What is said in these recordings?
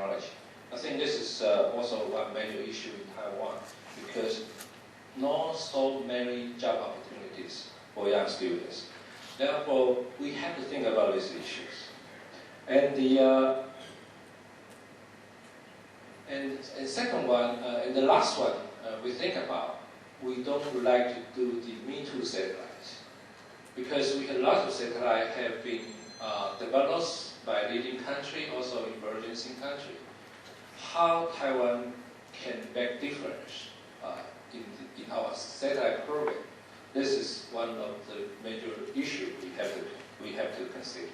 technology. I think this is also one major issue in Taiwan because not so many job opportunities for young students. Therefore, we have to think about these issues. And the and second one, and the last one, we think about, we don't like to do the Me Too satellites because we have a lot of satellites have been developed by leading country, also emerging country. How Taiwan can make difference in our satellite program? This is one of the major issues we have to consider.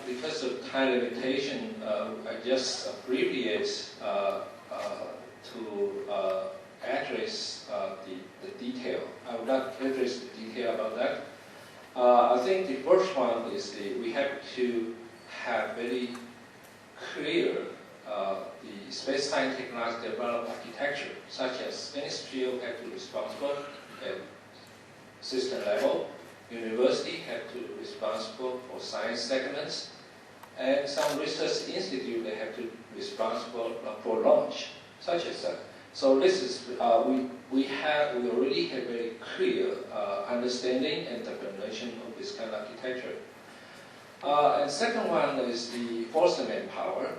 Because of time limitation, I just abbreviate to address the detail. I will not address the detail about that. I think the first one is we have to have very clear the space-time technology development architecture, such as NSPO have to be responsible at system level, university have to be responsible for science segments, and some research institute they have to be responsible for launch, such as that. So this is we already have very clear understanding and definition of this kind of architecture. And second one is the force and manpower.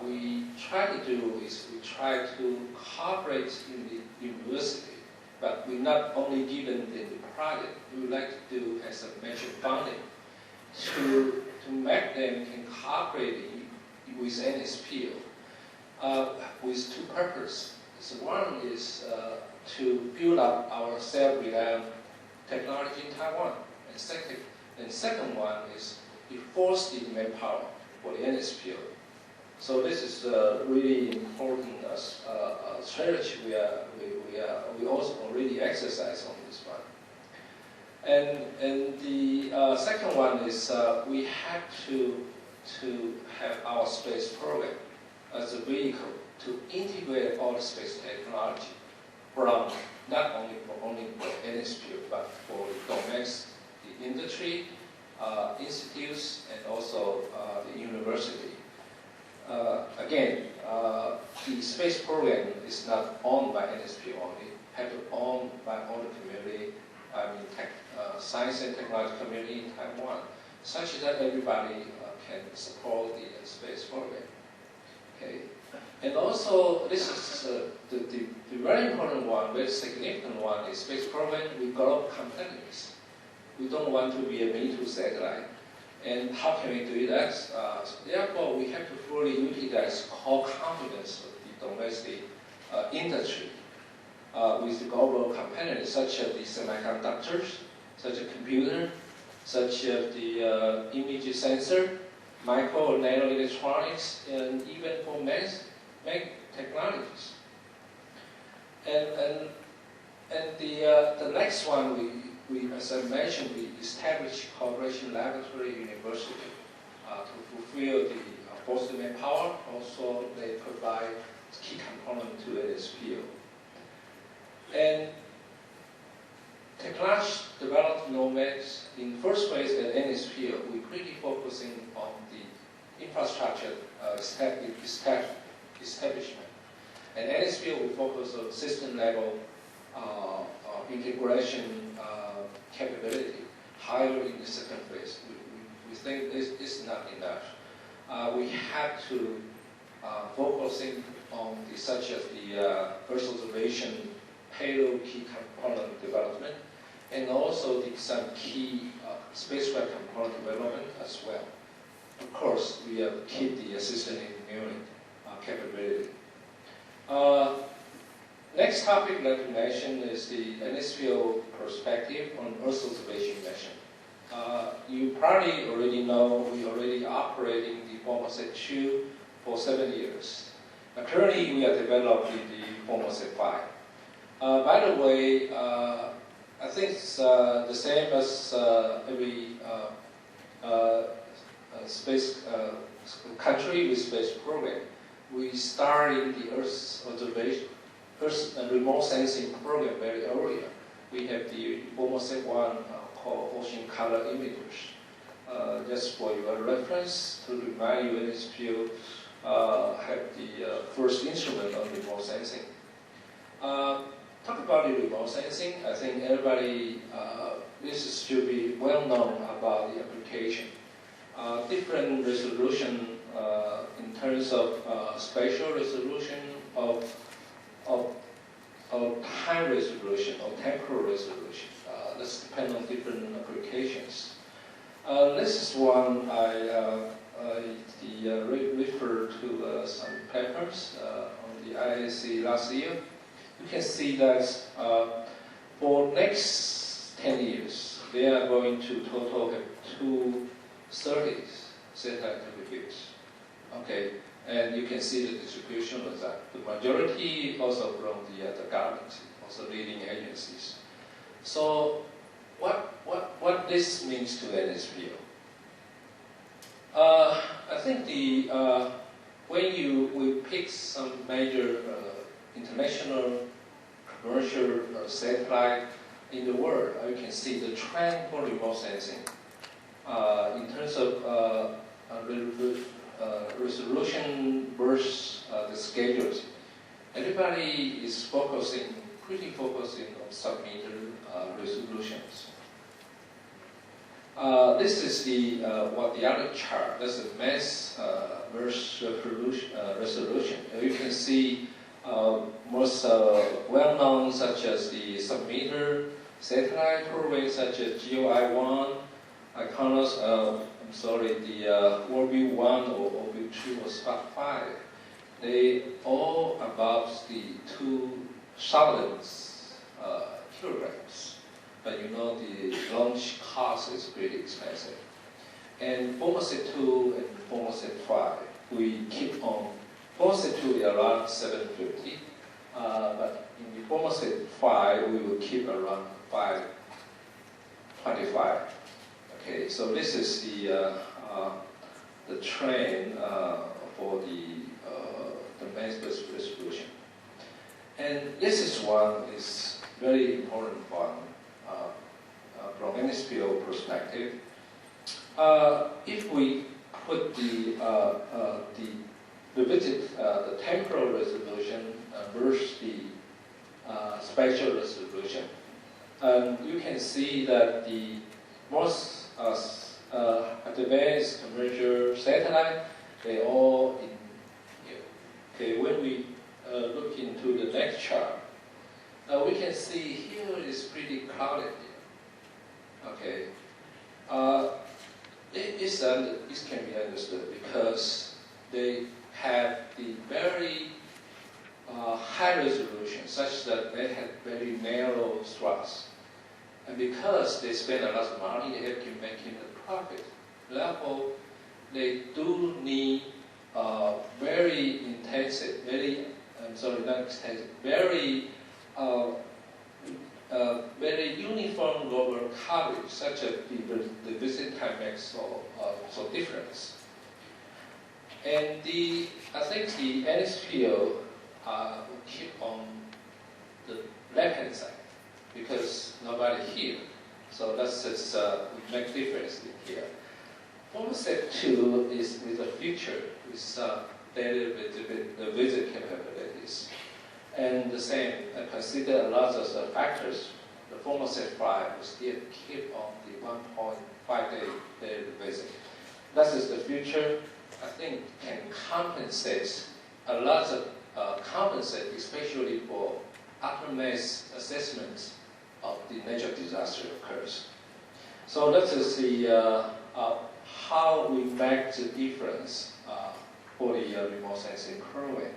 We try to do is we try to cooperate in the university, but we not only given the project. We would like to do as a major funding to make them can cooperate with NSPO with two purposes. So one is to build up our self-reliant technology in Taiwan, and second one is to force the manpower for the NSPO. So this is really important strategy we also already exercise on this one. And the second one is we have to have our space program as a vehicle to integrate all the space technology from not only for NSPO but for the domains, the industry, institutes, and also the university. Again, the space program is not owned by NSPO only, have to owned by all the community, science and technology community in Taiwan, such that everybody can support the space program. Okay, and also this is the very important one, very significant one is space program with global competitiveness. We don't want to be a Me Too satellite. And how can we do that? Therefore, we have to fully utilize core competence of the domestic industry with the global competitors, such as the semiconductors, such as computer, such as the image sensor, micro or nano electronics, and even for many technologies. And the next one we, as I mentioned, we established cooperation laboratory university to fulfill the force and manpower. Also, they provide key component to NSPO. And technology developed nomads in first place at NSPO. We're pretty focusing on the infrastructure establishment. And NSPO we focus on system level integration capability. However, in the second phase, we think this is not enough. We have to focusing on such as the Earth observation payload key component development, and also some key spacecraft component development as well. Of course, we keep the system engineering capability. Next topic I'd like to mention is the NSPO perspective on Earth observation mission. You probably already know we already operating the Formosat 2 for 7 years. Currently, we are developing the Formosat 5. By the way, I think it's the same as every space country with space program. We started the Earth observation, Earth and remote sensing program very early. We have the Formosat 1 called ocean color images. just for your reference, to remind you, NSPO have the first instrument on remote sensing. Talk about the remote sensing, I think everybody, this should be well known about the application. Different resolution in terms of spatial resolution, of time resolution, or temporal resolution. This depends on different applications. This is one I referred to some papers on the IAC last year. You can see that for next 10 years, they are going to total have 230 satellite views. Okay, and you can see the distribution of that. The majority also from the government, also leading agencies. So, what this means to NSPO? I think when we pick some major international commercial satellite in the world, you can see the trend for remote sensing in terms of resolution versus the schedules. Everybody is pretty focusing on sub-meter resolutions. This is the other chart. That's the mass versus resolution. You can see most well-known, such as the sub-meter satellite programs, such as GOI-1, Iconos, the Orbit-1 or Orbit-2 or Spot-5. They all above the 2,000 kilograms. But you know the launch cost is pretty expensive. And Formosat 2 and Formosat 5, we keep on. Formosat 2 is around 750, but in the Formosat 5, we will keep around 525. Okay, so this is the trend for the mass resolution. And this is one is very important one from NSPO perspective. If we put the temporal resolution versus the spatial resolution, you can see that the most advanced commercial satellite, they all in here. Okay, when we look into the next chart, we can see here is pretty crowded here. Okay, this can be understood because they have the very high resolution, such that they have very narrow thrust. And because they spend a lot of money, they have to make a profit. Therefore, they do need very intensive, very uniform global coverage, such as the visit time makes so difference. And I think the NSPO will keep on the left-hand side because nobody here. So that's just make difference in here. Formosat 2 is with a feature with daily visit capabilities. And the same, I consider a lot of the factors. The Formosat 5 will still keep on the 1.5 daily visit. That is the future. I think can compensate a lot of compensate, especially for aftermath assessments of the natural disaster occurs. So that is the how we make the difference for the remote sensing program.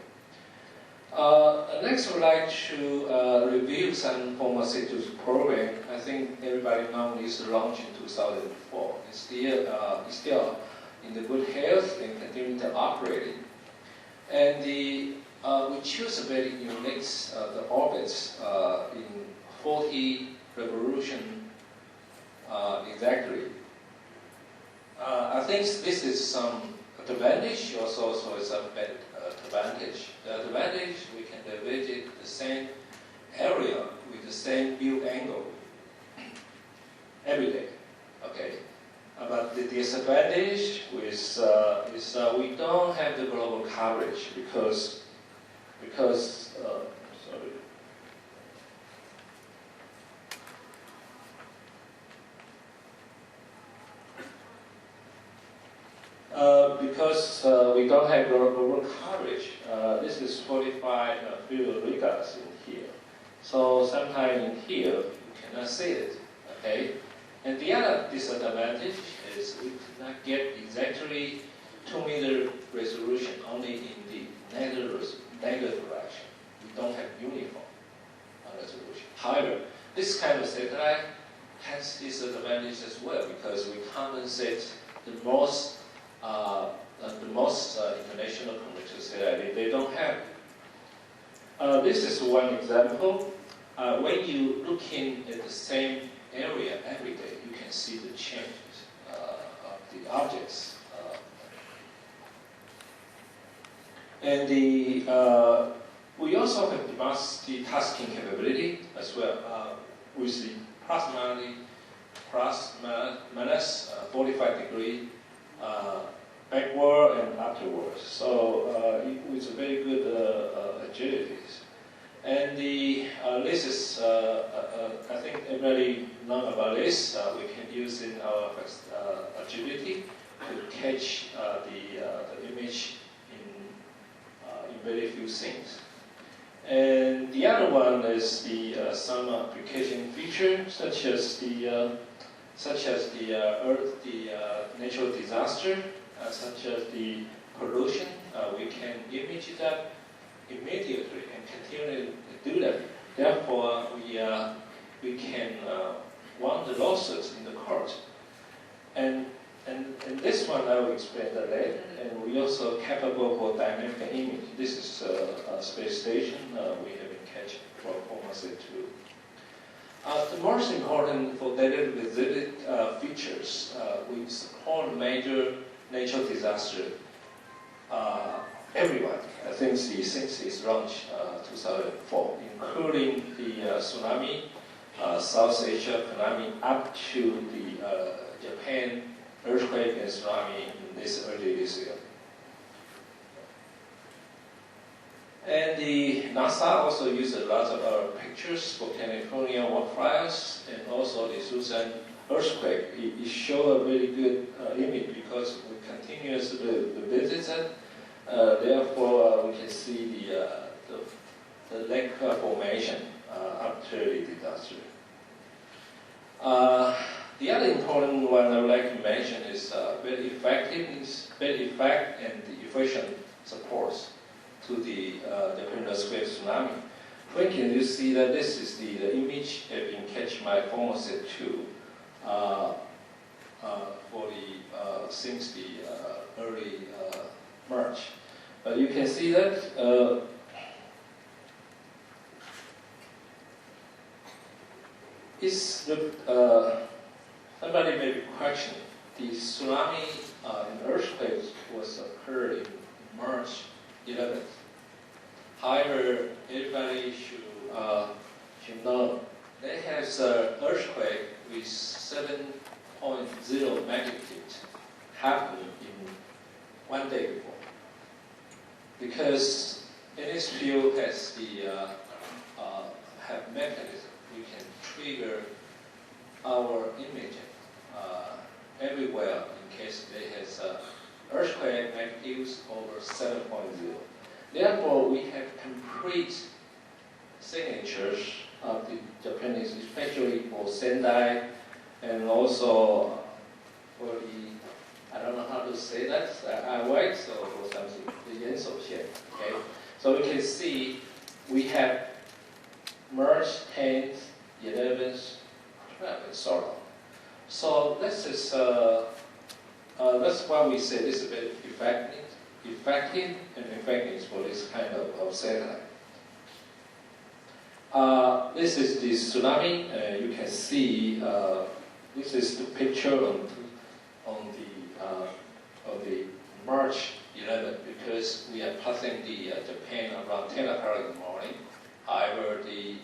Next, I would like to review some Formosat 2 program. I think everybody knows it's launched in 2004. It's still in the good health and continuing to operating. And we choose a very unique the orbits in 40 revolution exactly. I think this is some advantage, also it's a bad advantage. The advantage, we can visit the same area with the same view angle every day. Okay. But the disadvantage is we don't have the global coverage because sorry. Because we don't have global coverage. This is 45 field regards in here. So sometimes in here you cannot see it. Okay. And the other disadvantage is we cannot get exactly 2-meter resolution only in the negative direction. We don't have uniform resolution. However, this kind of satellite has disadvantage as well because we compensate the most international commercial satellite. They don't have. This is one example. When you looking at the same area every day, you can see the changes of the objects. And we also have the multitasking capability as well with the plus minus 45 degree backward and afterwards. So it's a very good agility. And this is, I think everybody knows about this. We can use in our agility to catch the image in very few things. And the other one is some application feature, such as the natural disaster, such as the pollution. We can image that immediately and continue to do that. Therefore, we can won the lawsuits in the court. And this one I will explain that later. And we also capable for dynamic image. This is a space station we have been catching for almost 2. The most important for daily visit features, we support major natural disaster. Everyone, I think since its launch 2004, including the tsunami, South Asia tsunami, up to the Japan earthquake and tsunami in early this year. And the NASA also used a lot of our pictures for California wildfires and also the Susan earthquake. It showed a very good image because we continuously visit it. Therefore, we can see the lake formation after the disaster. The other important one I would like to mention is very effective and efficient supports to the Japan earthquake tsunami. When can you see that this is the image have been catch my former set 2 for the since the early March. But you can see that somebody may be questioning the tsunami and earthquake was occurred in March 11th. However, everybody should know they have an earthquake with 7.0 magnitude happened in 1 day before. Because in this field has have mechanism, we can trigger our imaging everywhere in case there has earthquake magnitudes over 7.0. Therefore, we have complete signatures of the Japanese, especially for Sendai and also for the, I don't know how to say that, White or something, the Yenzhou Xian. Okay? So we can see we have March 10th, 11th, 12th, and so on. So this is, that's why we say this is very effective and effective for this kind of satellite. This is the tsunami. You can see this is the picture on the March 11th because we are passing the Japan around 10 o'clock in the morning. However, the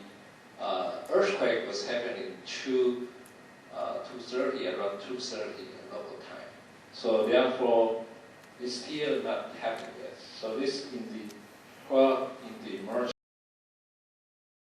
earthquake was happening 2:30 around 2:30 local So therefore, it's still not happening yet. So this in